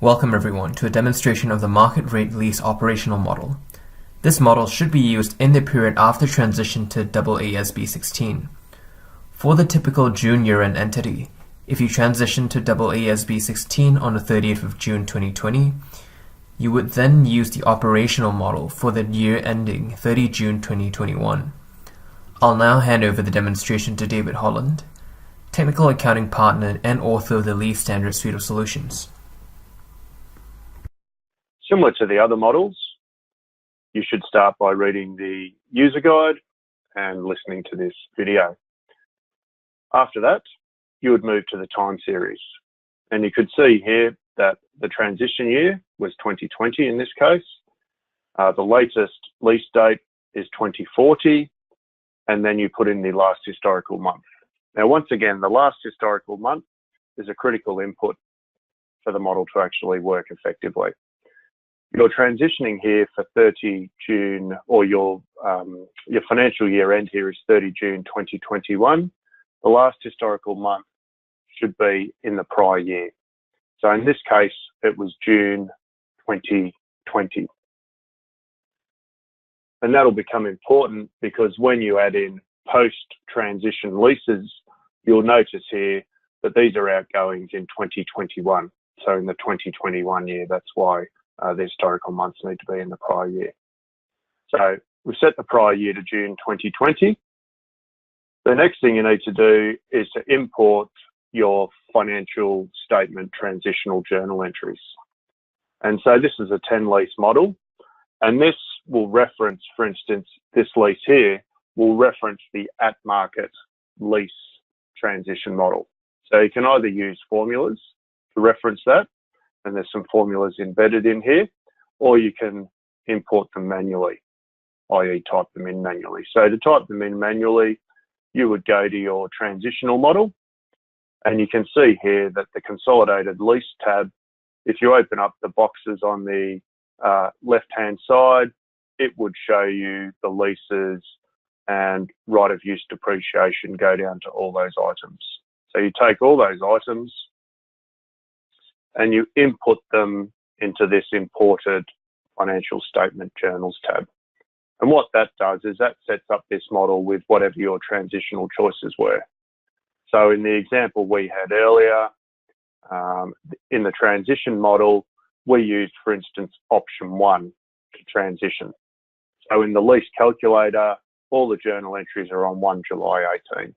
Welcome everyone to a demonstration of the market rate lease operational model. This model should be used in the period after transition to AASB 16. For the typical June year-end entity, if you transition to AASB 16 on the 30th of June 2020, you would then use the operational model for the year ending 30 June 2021. I'll now hand over the demonstration to David Holland, Technical Accounting Partner and author of the Lease Standard Suite of Solutions. Similar to the other models, you should start by reading the user guide and listening to this video. After that, you would move to the time series. And you could see here that the transition year was 2020 in this case. The latest lease date is 2040, and then you put in the last historical month. Now, once again, the last historical month is a critical input for the model to actually work effectively. You're transitioning here for 30 June, or your financial year end here is 30 June 2021. The last historical month should be in the prior year. So in this case, it was June 2020. And that'll become important because when you add in post-transition leases, you'll notice here that these are outgoings in 2021. So in the 2021 year, that's why the historical months need to be in the prior year. So we've set the prior year to June 2020. The next thing you need to do is to import your financial statement transitional journal entries. And so this is a 10 lease model, and this will reference, for instance, this lease here will reference the at-market lease transition model. So you can either use formulas to reference that, and there's some formulas embedded in here, or you can import them manually, i.e. type them in manually. So to type them in manually, you would go to your transitional model, and you can see here that the Consolidated Lease tab, if you open up the boxes on the left-hand side, it would show you the leases and right of use depreciation go down to all those items. So you take all those items and you input them into this imported financial statement journals tab. And what that does is that sets up this model with whatever your transitional choices were. So in the example we had earlier, in the transition model, we used, for instance, option 1 to transition. So in the lease calculator, all the journal entries are on 1 July 18.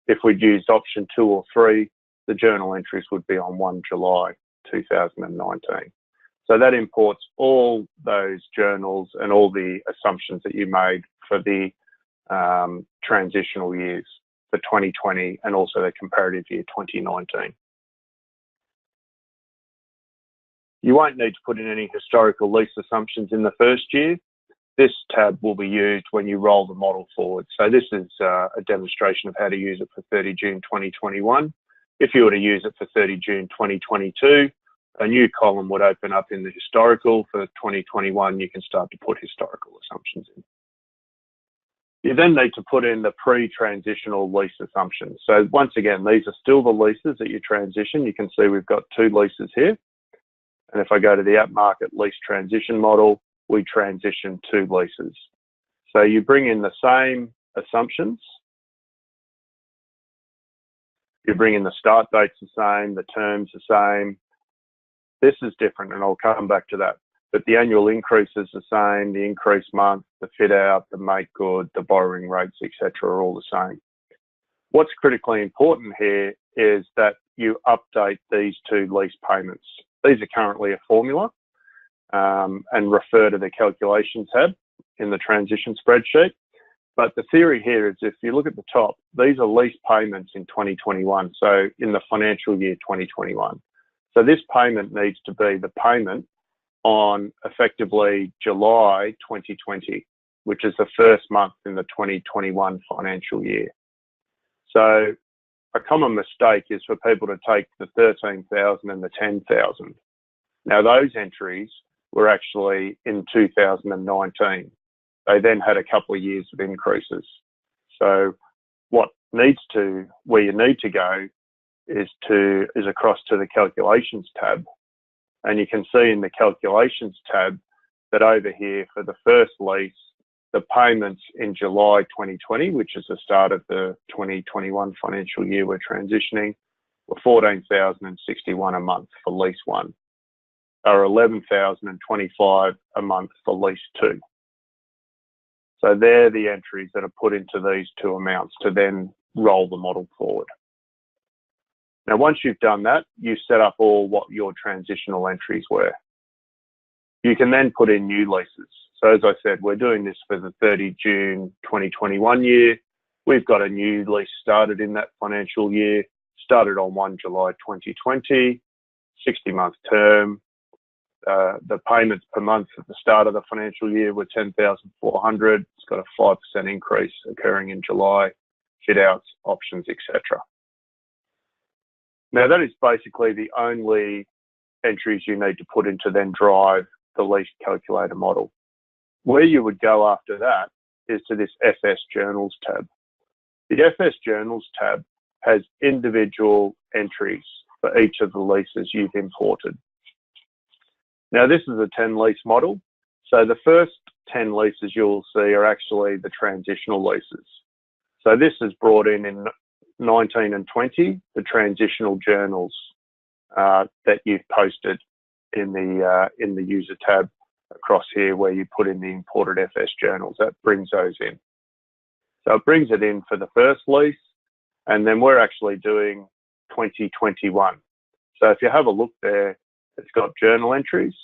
If we'd used option 2 or 3, the journal entries would be on 1 July 2019. So that imports all those journals and all the assumptions that you made for the transitional years for 2020 and also the comparative year 2019. You won't need to put in any historical lease assumptions in the first year. This tab will be used when you roll the model forward. So this is a demonstration of how to use it for 30 June 2021. If you were to use it for 30 June 2022, a new column would open up in the historical. For 2021, you can start to put historical assumptions in. You then need to put in the pre-transitional lease assumptions. So once again, these are still the leases that you transition. You can see we've got 2 leases here. And if I go to the at-market lease transition model, we transition 2 leases. So you bring in the same assumptions. You bring in the start dates the same, the terms the same. This is different, and I'll come back to that. But the annual increase is the same, the increase month, the fit out, the make good, the borrowing rates, etc. are all the same. What's critically important here is that you update these 2 lease payments. These are currently a formula and refer to the calculation tab in the transition spreadsheet. But the theory here is if you look at the top, these are lease payments in 2021, so in the financial year 2021. So this payment needs to be the payment on effectively July 2020, which is the first month in the 2021 financial year. So a common mistake is for people to take the 13,000 and the 10,000. Now those entries were actually in 2019. They then had a couple of years of increases. So where you need to go is across to the calculations tab And you can see in the calculations tab that over here for the first lease, the payments in July 2020, which is the start of the 2021 financial year we're transitioning, were $14,061 a month for lease 1, or $11,025 a month for lease 2. So they're the entries that are put into these two amounts to then roll the model forward. Now, once you've done that, you set up all what your transitional entries were. You can then put in new leases. So as I said, we're doing this for the 30 June 2021 year. We've got a new lease started in that financial year, started on 1 July 2020, 60-month term. The payments per month at the start of the financial year were $10,400. It's got a 5% increase occurring in July, fit outs, options, etc. Now that is basically the only entries you need to put in to then drive the lease calculator model. Where you would go after that is to this FS Journals tab. The FS Journals tab has individual entries for each of the leases you've imported. Now this is a 10 lease model. So the first 10 leases you'll see are actually the transitional leases. So this is brought in 19 and 20, the transitional journals that you've posted in the user tab across here where you put in the imported FS journals. That brings those in. So it brings it in for the first lease, and then we're actually doing 2021. So if you have a look there, it's got journal entries,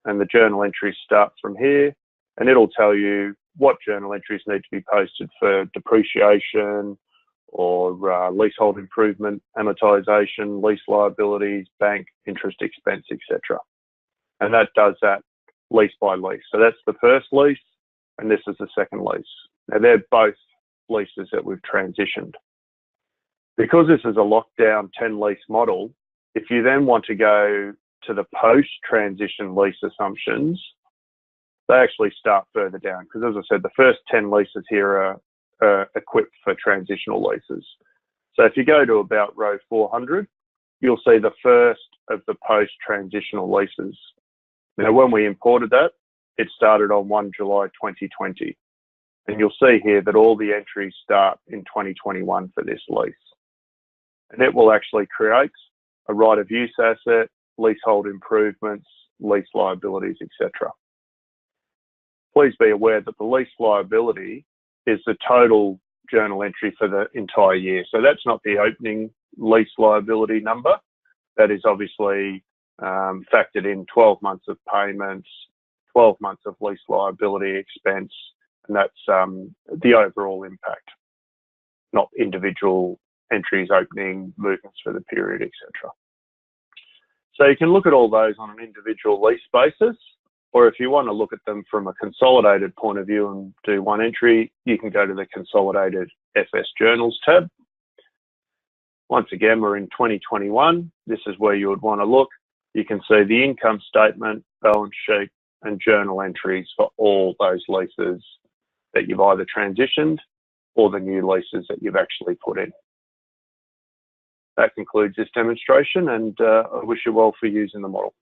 and the journal entries start from here, and it'll tell you what journal entries need to be posted for depreciation or leasehold improvement, amortization, lease liabilities, bank, interest expense, etc. And that does that lease by lease. So that's the first lease, and this is the second lease. Now they're both leases that we've transitioned. Because this is a lockdown 10 lease model, if you then want to go to the post-transition lease assumptions, they actually start further down. Because as I said, the first 10 leases here are equipped for transitional leases. So if you go to about row 400, you'll see the first of the post-transitional leases. Now, when we imported that, it started on 1 July 2020. And you'll see here that all the entries start in 2021 for this lease. And it will actually create a right of use asset, leasehold improvements, lease liabilities, etc. Please be aware that the lease liability is the total journal entry for the entire year. So that's not the opening lease liability number. That is obviously factored in 12 months of payments, 12 months of lease liability expense, and that's the overall impact, not individual entries, opening, movements for the period, etc. So you can look at all those on an individual lease basis, or if you want to look at them from a consolidated point of view and do one entry, you can go to the Consolidated FS Journals tab. Once again, we're in 2021. This is where you would want to look. You can see the income statement, balance sheet, and journal entries for all those leases that you've either transitioned or the new leases that you've actually put in. That concludes this demonstration, and I wish you well for using the model.